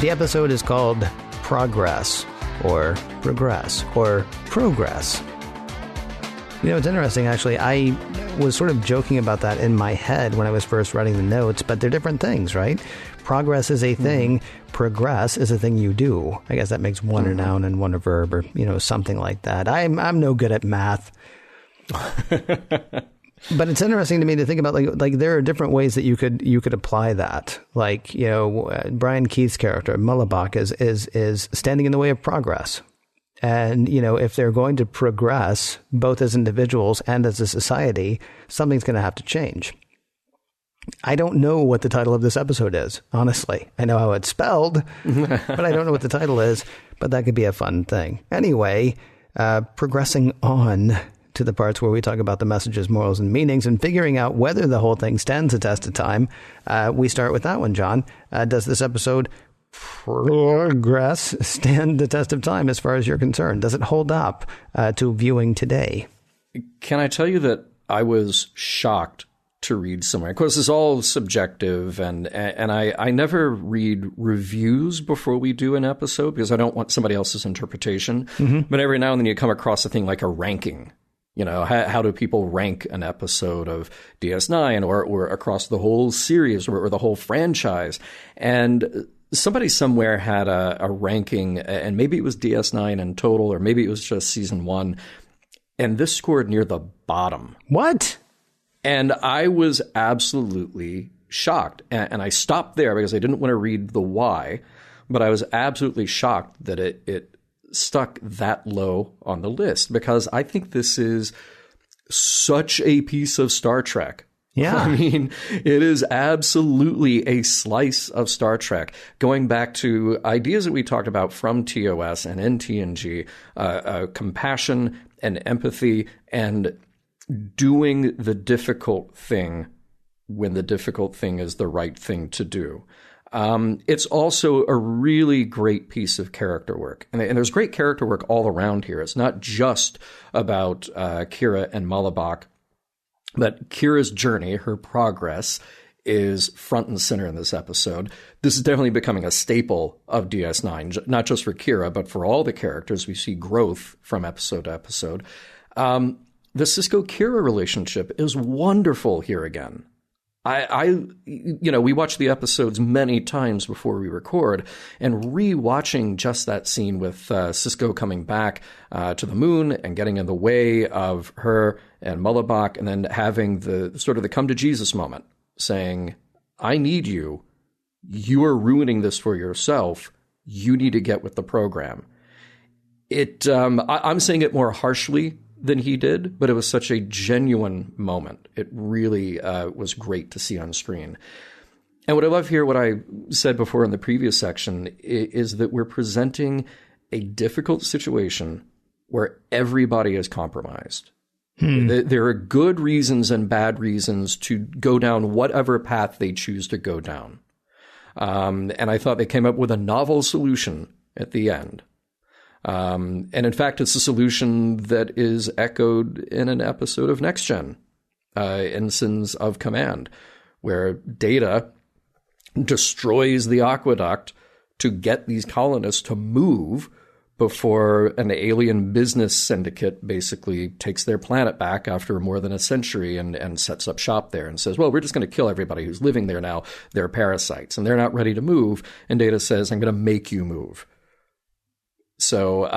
S4: The episode is called Progress, or Progress, or Progress. It's interesting, actually. I was sort of joking about that in my head when I was first writing the notes, but they're different things, right? Progress is a thing. Progress is a thing you do. I guess that makes one a noun and one a verb, or, something like that. I'm no good at math. But it's interesting to me to think about, like there are different ways that you could apply that. Like, Brian Keith's character, Mullibok, is standing in the way of progress. And, if they're going to progress, both as individuals and as a society, something's going to have to change. I don't know what the title of this episode is, honestly. I know how it's spelled, but I don't know what the title is. But that could be a fun thing. Anyway, progressing on to the parts where we talk about the messages, morals, and meanings, and figuring out whether the whole thing stands the test of time. We start with that one, John. Does this episode Progress stand the test of time as far as you're concerned? Does it hold up to viewing today?
S3: Can I tell you that I was shocked to read somewhere? Of course, it's all subjective, and I never read reviews before we do an episode because I don't want somebody else's interpretation. But every now and then you come across a thing like a ranking. How do people rank an episode of DS9 or across the whole series or the whole franchise? And somebody somewhere had a ranking, and maybe it was DS9 in total, or maybe it was just season 1, and this scored near the bottom.
S4: What?
S3: And I was absolutely shocked. And I stopped there because I didn't want to read the why, but I was absolutely shocked that it stuck that low on the list, because I think this is such a piece of Star Trek.
S4: Yeah.
S3: I mean, it is absolutely a slice of Star Trek, going back to ideas that we talked about from TOS and in TNG, compassion and empathy, and doing the difficult thing when the difficult thing is the right thing to do. It's also a really great piece of character work. And there's great character work all around here. It's not just about Kira and Mullibok, but Kira's journey, her progress, is front and center in this episode. This is definitely becoming a staple of DS9, not just for Kira, but for all the characters. We see growth from episode to episode. The Sisko-Kira relationship is wonderful here again. We watch the episodes many times before we record, and rewatching just that scene with Sisko coming back to the moon and getting in the way of her and Mullibok, and then having the sort of the come to Jesus moment, saying, "I need you. You are ruining this for yourself. You need to get with the program." I'm saying it more harshly than he did, but it was such a genuine moment. It really was great to see on screen. And what I love here, what I said before in the previous section, is that we're presenting a difficult situation where everybody is compromised. There are good reasons and bad reasons to go down whatever path they choose to go down. And I thought they came up with a novel solution at the end. And in fact, it's a solution that is echoed in an episode of Next Gen, Ensigns of Command, where Data destroys the aqueduct to get these colonists to move before an alien business syndicate basically takes their planet back after more than a century and sets up shop there and says, well, we're just going to kill everybody who's living there now. They're parasites and they're not ready to move. And Data says, I'm going to make you move. So,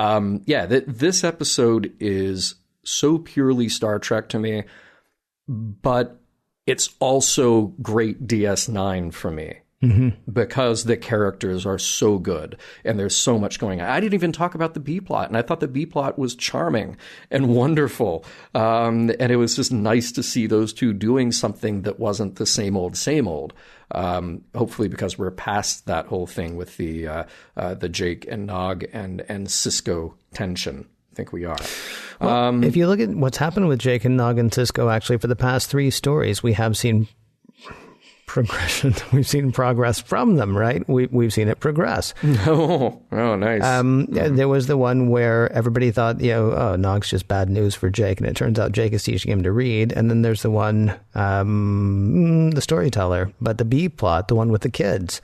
S3: this episode is so purely Star Trek to me, but it's also great DS9 for me. Because the characters are so good and there's so much going on. I didn't even talk about the B plot, and I thought the B plot was charming and wonderful. And it was just nice to see those two doing something that wasn't the same old, same old. Hopefully because we're past that whole thing with the Jake and Nog and Cisco tension. I think we are.
S4: Well, if you look at what's happened with Jake and Nog and Cisco, actually, for the past 3 stories, we have seen progression. We've seen progress from them, right? We've seen it progress.
S3: Oh, nice.
S4: There was the one where everybody thought, Nog's just bad news for Jake, and it turns out Jake is teaching him to read. And then there's the one, the storyteller, but the B plot, the one with the kids,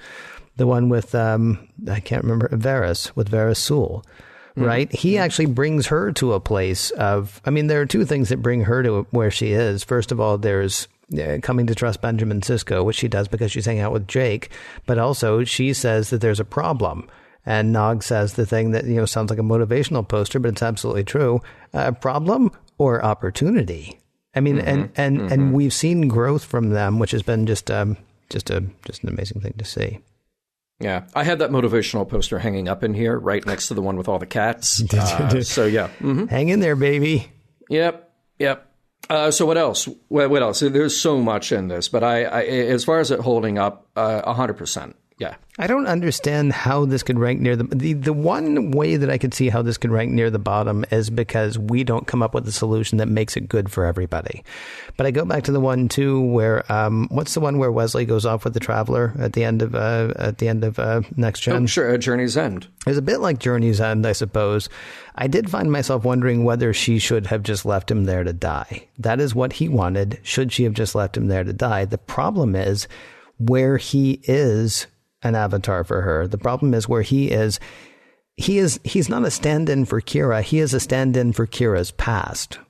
S4: the one with I can't remember, Varys Sewell. Right? He actually brings her to a place of, there are 2 things that bring her to where she is. First of all, there's coming to trust Benjamin Sisko, which she does because she's hanging out with Jake. But also she says that there's a problem. And Nog says the thing that, sounds like a motivational poster, but it's absolutely true. Problem or opportunity? And we've seen growth from them, which has been just an amazing thing to see.
S3: Yeah, I had that motivational poster hanging up in here, right next to the one with all the cats. So yeah,
S4: hang in there, baby.
S3: Yep. So what else? What else? There's so much in this, but I as far as it holding up, 100%. Yeah.
S4: I don't understand how this could rank near the one way that I could see how this could rank near the bottom is because we don't come up with a solution that makes it good for everybody. But I go back to the one too where what's the one where Wesley goes off with the Traveler at the end of Next Gen?
S3: Oh, sure, Journey's End.
S4: It's a bit like Journey's End, I suppose. I did find myself wondering whether she should have just left him there to die. That is what he wanted. Should she have just left him there to die? The problem is where he is an avatar for her. The problem is where he's not a stand-in for Kira. He is a stand-in for Kira's past.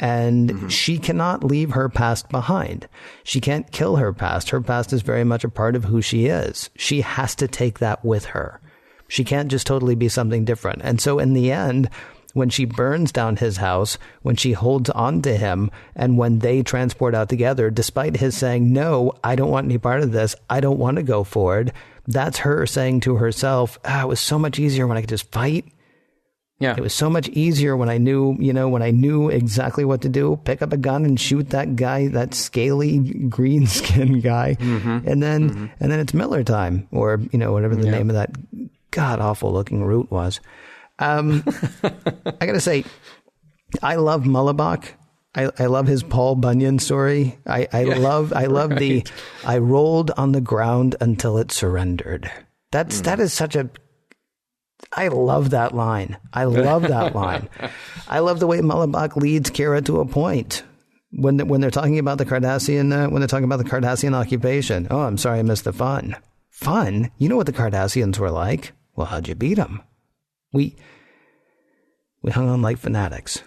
S4: And she cannot leave her past behind. She can't kill her past. Her past is very much a part of who she is. She has to take that with her. She can't just totally be something different. And so in the end, when she burns down his house, when she holds on to him, and when they transport out together, despite his saying, no, I don't want any part of this, I don't want to go forward, that's her saying to herself, it was so much easier when I could just fight. Yeah. It was so much easier when I knew exactly what to do, pick up a gun and shoot that guy, that scaly green skinned guy. And then it's Miller time, or, whatever the name of that god awful looking root was. I gotta say, I love Mullibok. I love his Paul Bunyan story. I love the I rolled on the ground until it surrendered. That is such a, I love that line. I love that line. I love the way Mullibok leads Kira to a point when they're talking about the Cardassian occupation. Oh, I'm sorry, I missed the fun. Fun? You know what the Cardassians were like? Well, how'd you beat them? We hung on like fanatics.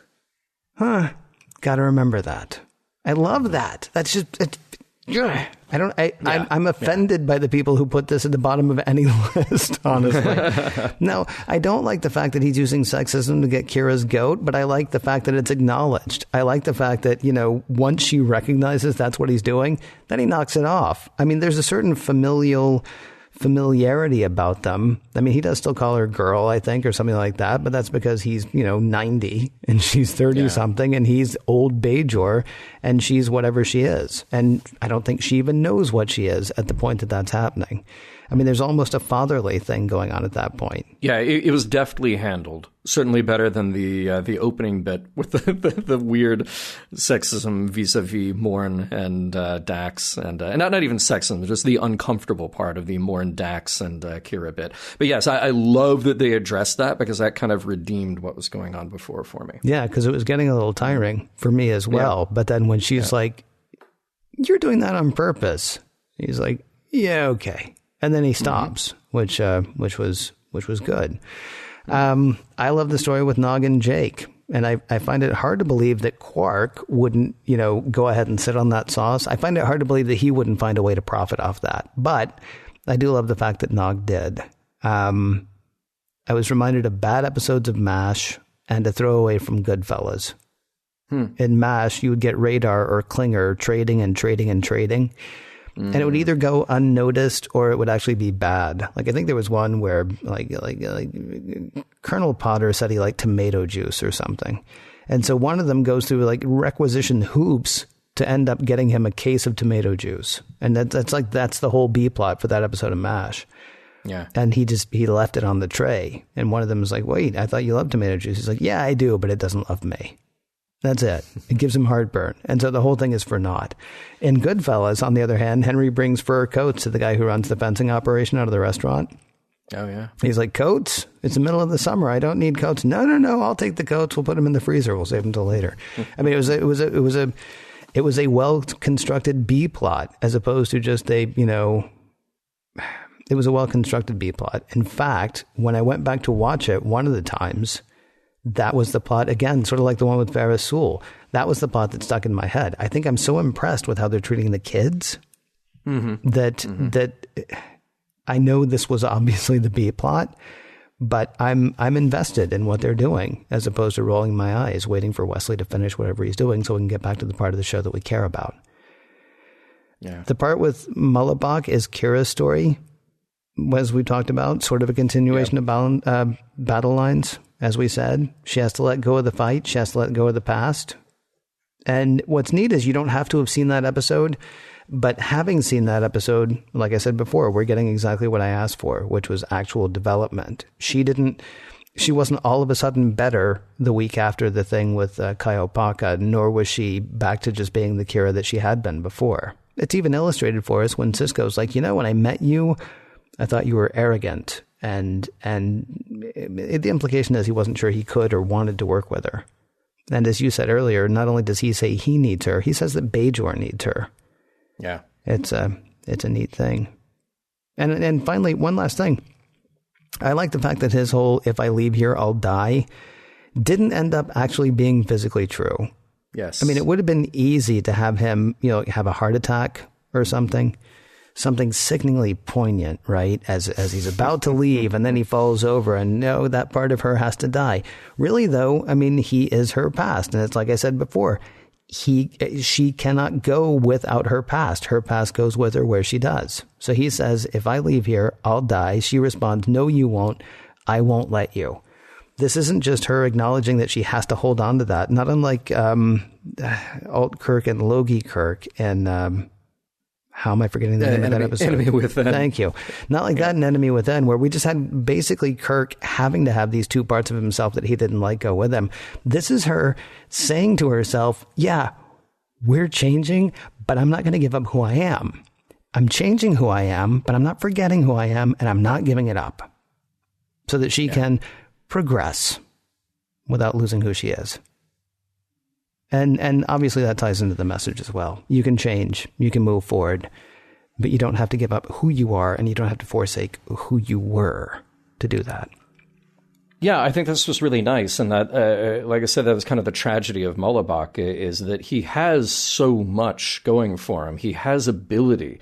S4: Gotta remember that. I love that. That's just, I'm offended by the people who put this at the bottom of any list, honestly. No, I don't like the fact that he's using sexism to get Kira's goat, but I like the fact that it's acknowledged. I like the fact that, once she recognizes that's what he's doing, then he knocks it off. There's a certain familiarity about them. He does still call her girl, I think, or something like that, but that's because he's, 90 and she's 30 something and he's old Bajor and she's whatever she is. And I don't think she even knows what she is at the point that that's happening. I mean, there's almost a fatherly thing going on at that point.
S3: Yeah, it was deftly handled. Certainly better than the opening bit with the weird sexism vis-a-vis Morn and Dax, and not even sexism, just the uncomfortable part of the Morn, Dax, and Kira bit. But yes, I love that they addressed that, because that kind of redeemed what was going on before for me.
S4: Yeah, because it was getting a little tiring for me as well. Yeah. But then when she's like, "You're doing that on purpose," he's like, "Yeah, okay," and then he stops, which was good. I love the story with Nog and Jake, and I find it hard to believe that Quark wouldn't, go ahead and sit on that sauce. I find it hard to believe that he wouldn't find a way to profit off that. But I do love the fact that Nog did. I was reminded of bad episodes of MASH and a throwaway from Goodfellas. In MASH, you would get Radar or Klinger trading and trading and trading. And it would either go unnoticed or it would actually be bad. Like, I think there was one where like Colonel Potter said he liked tomato juice or something. And so one of them goes through like requisition hoops to end up getting him a case of tomato juice. And that's the whole B plot for that episode of MASH.
S3: Yeah.
S4: And he left it on the tray. And one of them was like, "Wait, I thought you loved tomato juice." He's like, "Yeah, I do, but it doesn't love me." That's it. It gives him heartburn. And so the whole thing is for naught. In Goodfellas, on the other hand, Henry brings fur coats to the guy who runs the fencing operation out of the restaurant.
S3: Oh, yeah. He's
S4: like, "Coats? It's the middle of the summer. I don't need coats." No. I'll take the coats. We'll put them in the freezer. We'll save them till later. I mean, it was a well-constructed B plot as opposed to just it was a well-constructed B plot. In fact, when I went back to watch it one of the times, that was the plot, again, sort of like the one with Vera Sewell. That was the plot that stuck in my head. I think I'm so impressed with how they're treating the kids that I know this was obviously the B plot, but I'm invested in what they're doing as opposed to rolling my eyes, waiting for Wesley to finish whatever he's doing so we can get back to the part of the show that we care about.
S3: Yeah.
S4: The part with Mullibok is Kira's story, as we talked about, sort of a continuation of battle lines. As we said, she has to let go of the fight. She has to let go of the past. And what's neat is you don't have to have seen that episode, but having seen that episode, like I said before, we're getting exactly what I asked for, which was actual development. She wasn't all of a sudden better the week after the thing with Kaiopaka, nor was she back to just being the Kira that she had been before. It's even illustrated for us when Sisko's like, when I met you, I thought you were arrogant. And the implication is he wasn't sure he could or wanted to work with her. And as you said earlier, not only does he say he needs her, he says that Bajor needs her.
S3: Yeah.
S4: It's a neat thing. And finally, one last thing. I like the fact that his whole, "if I leave here, I'll die," didn't end up actually being physically true.
S3: Yes.
S4: I mean, it would have been easy to have him, have a heart attack or something sickeningly poignant, right? As he's about to leave and then he falls over and no, that part of her has to die. Really though, I mean, he is her past. And it's like I said before, she cannot go without her past. Her past goes with her where she does. So he says, "If I leave here, I'll die." She responds, "No, you won't. I won't let you." This isn't just her acknowledging that she has to hold on to that. Not unlike Alt Kirk and Logie Kirk and how am I forgetting the name of that episode?
S3: Enemy Within.
S4: Thank you. Not like that in Enemy Within, where we just had basically Kirk having to have these two parts of himself that he didn't like go with him. This is her saying to herself, "Yeah, we're changing, but I'm not going to give up who I am. I'm changing who I am, but I'm not forgetting who I am, and I'm not giving it up." So that she can progress without losing who she is. And obviously that ties into the message as well. You can change, you can move forward, but you don't have to give up who you are, and you don't have to forsake who you were to do that.
S3: Yeah, I think this was really nice. And that, like I said, that was kind of the tragedy of Mullibok, is that he has so much going for him. He has ability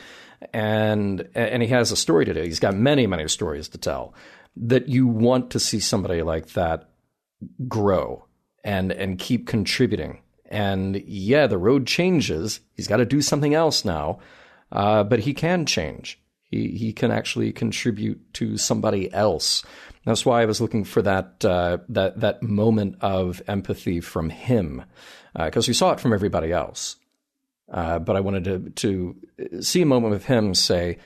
S3: and he has a story to do. He's got many, many stories to tell, that you want to see somebody like that grow and keep contributing. And yeah, the road changes. He's got to do something else now, but he can change. He can actually contribute to somebody else. That's why I was looking for that moment of empathy from him, because we saw it from everybody else. But I wanted to see a moment with him say,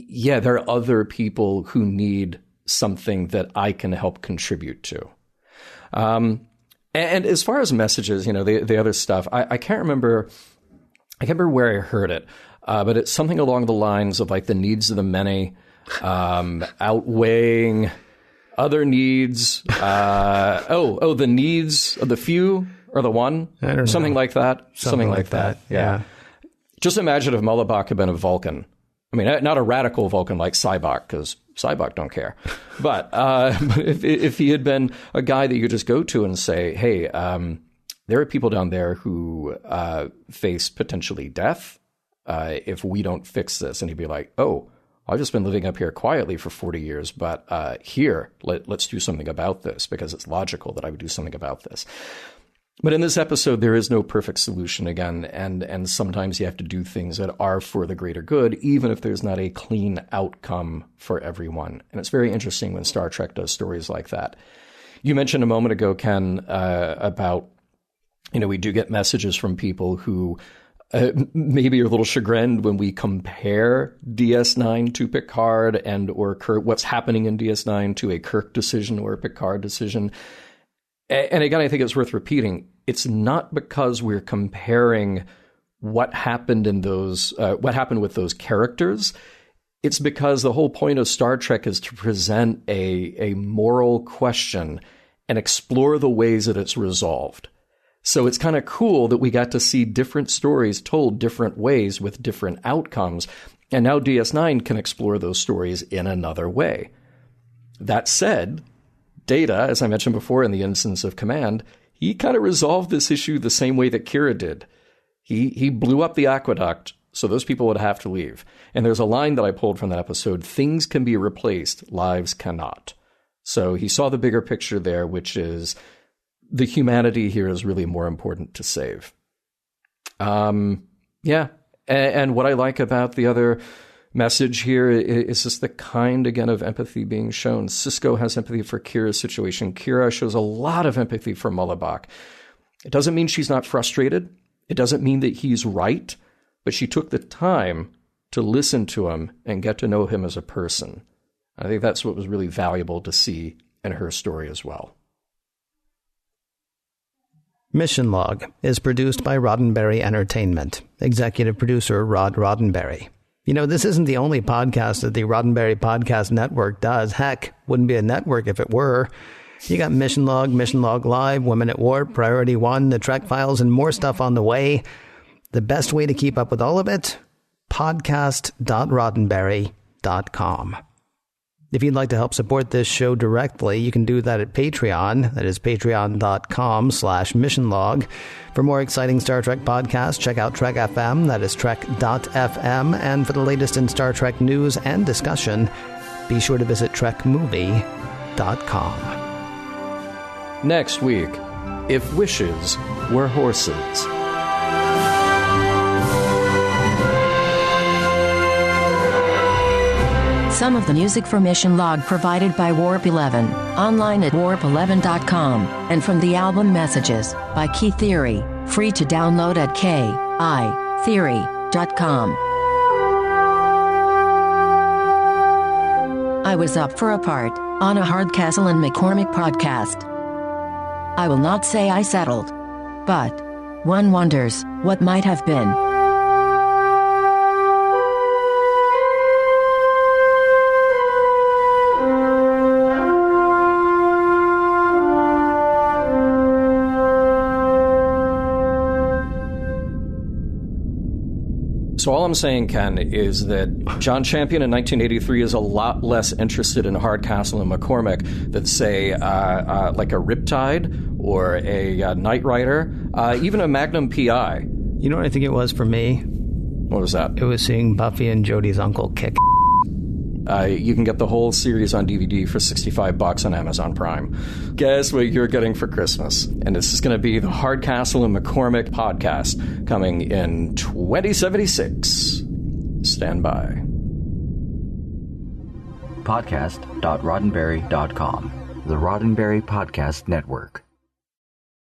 S3: yeah, there are other people who need something that I can help contribute to. And as far as messages, the other stuff, I can't remember where I heard it, but it's something along the lines of like the needs of the many outweighing other needs. The needs of the few or the one,
S4: I don't know.
S3: Something like that.
S4: Something like that. Yeah.
S3: Just imagine if Mullibok had been a Vulcan. I mean, not a radical Vulcan like Cybok, because Cybok don't care. But if he had been a guy that you could just go to and say, hey, there are people down there who face potentially death if we don't fix this. And he'd be like, oh, I've just been living up here quietly for 40 years, but let's do something about this, because it's logical that I would do something about this. But in this episode, there is no perfect solution again, and sometimes you have to do things that are for the greater good, even if there's not a clean outcome for everyone. And it's very interesting when Star Trek does stories like that. You mentioned a moment ago, Ken, about, we do get messages from people who maybe are a little chagrined when we compare DS9 to Picard or Kirk, what's happening in DS9 to a Kirk decision or a Picard decision. And again, I think it's worth repeating. It's not because we're comparing what happened with those characters. It's because the whole point of Star Trek is to present a moral question and explore the ways that it's resolved. So it's kind of cool that we got to see different stories told different ways with different outcomes. And now DS9 can explore those stories in another way. That said, Data, as I mentioned before in the instance of Command, he kind of resolved this issue the same way that Kira did. He blew up the aqueduct, so those people would have to leave. And there's a line that I pulled from that episode: things can be replaced, lives cannot. So he saw the bigger picture there, which is the humanity here is really more important to save. And what I like about the other message here is just the kind, again, of empathy being shown. Sisko has empathy for Kira's situation. Kira shows a lot of empathy for Mullibok. It doesn't mean she's not frustrated. It doesn't mean that he's right, but she took the time to listen to him and get to know him as a person. I think that's what was really valuable to see in her story as well.
S4: Mission Log is produced by Roddenberry Entertainment. Executive producer Rod Roddenberry. This isn't the only podcast that the Roddenberry Podcast Network does. Heck, wouldn't be a network if it were. You got Mission Log Live, Women at Warp, Priority One, The Trek Files, and more stuff on the way. The best way to keep up with all of it? podcast.roddenberry.com. If you'd like to help support this show directly, you can do that at Patreon. That is patreon.com/missionlog. For more exciting Star Trek podcasts, check out Trek FM. That is trek.fm. And for the latest in Star Trek news and discussion, be sure to visit trekmovie.com.
S3: Next week, If Wishes Were Horses.
S2: Some of the music for Mission Log provided by Warp 11, online at warp11.com, and from the album Messages by Key Theory, free to download at kitheory.com. I was up for a part on a Hardcastle and McCormick podcast. I will not say I settled, but one wonders what might have been.
S3: So all I'm saying, Ken, is that John Champion in 1983 is a lot less interested in Hardcastle and McCormick than, say, like a Riptide or a Knight Rider, even a Magnum P.I.
S4: You know what I think it was for me?
S3: What was that?
S4: It was seeing Buffy and Jody's uncle kick.
S3: You can get the whole series on DVD for $65 on Amazon Prime. Guess what you're getting for Christmas? And this is going to be the Hardcastle and McCormick podcast coming in 2076. Stand by.
S1: Podcast.roddenberry.com, the Roddenberry Podcast Network.